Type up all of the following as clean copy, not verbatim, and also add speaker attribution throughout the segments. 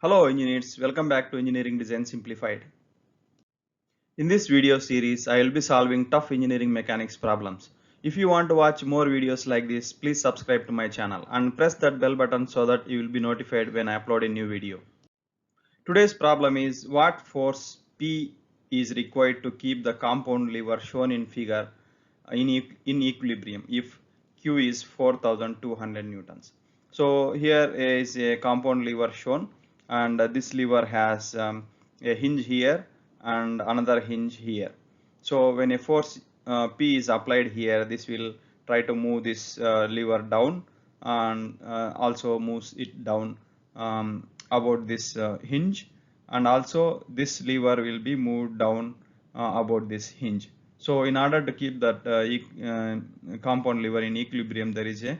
Speaker 1: Hello engineers, welcome back to Engineering Design Simplified. In this video series, I will be solving tough engineering mechanics problems. If you want to watch more videos like this, please subscribe to my channel and press that bell button so that you will be notified when I upload a new video. Today's problem is what force P is required to keep the compound lever shown in figure in equilibrium if Q is 4200 newtons. So here is a compound lever shown, and this lever has a hinge here and another hinge here. So when a force P is applied here, this will try to move this lever down and also moves it down about this hinge, and also this lever will be moved down about this hinge. So in order to keep that compound lever in equilibrium, there is a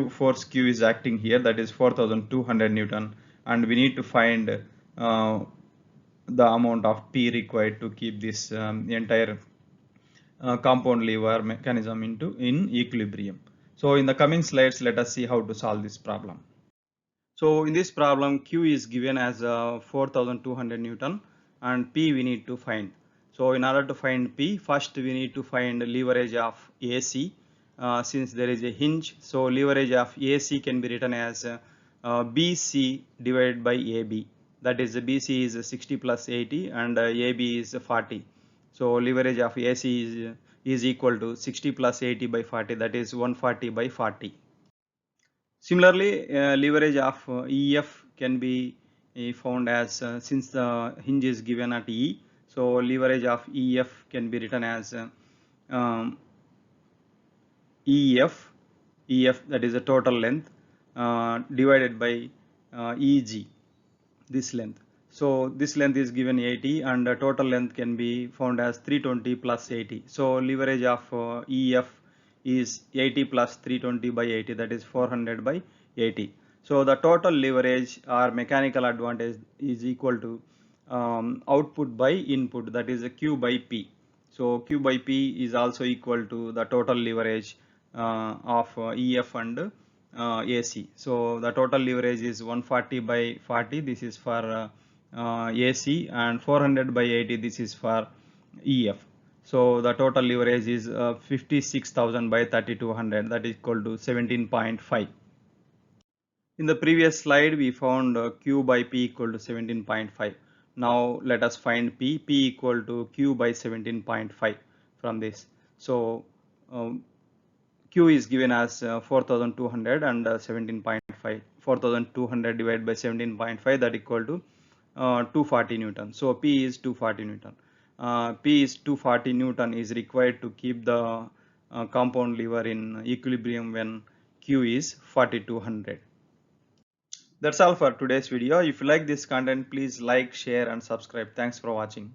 Speaker 1: force Q is acting here, that is 4200 Newton, and we need to find the amount of P required to keep this entire compound lever mechanism in equilibrium. So in the coming slides, let us see how to solve this problem. So in this problem, Q is given as 4200 Newton and P we need to find. So in order to find P, first we need to find leverage of AC. Since there is a hinge, so leverage of AC can be written as BC divided by AB. That is, BC is 60 plus 80 and AB is 40. So leverage of AC is equal to 60 plus 80 by 40, that is 140 by 40. Similarly, leverage of EF can be found as since the hinge is given at E, so leverage of EF can be written as um, EF, that is the total length, divided by EG, this length. So this length is given 80 and the total length can be found as 320 plus 80. So leverage of EF is 80 plus 320 by 80, that is 400 by 80. So the total leverage or mechanical advantage is equal to output by input, that is Q by P. So Q by P is also equal to the total leverage of EF and AC. So the total leverage is 140 by 40, this is for AC, and 400 by 80, this is for EF. So the total leverage is 56,000 by 3200, that is equal to 17.5. In the previous slide, we found Q by P equal to 17.5. Now let us find P equal to Q by 17.5 from this. So Q is given as 4200 and 17.5. 4200 divided by 17.5, that equal to 240 Newton. So P is 240 Newton. P is 240 Newton is required to keep the compound lever in equilibrium when Q is 4200. That's all for today's video. If you like this content, please like, share and subscribe. Thanks for watching.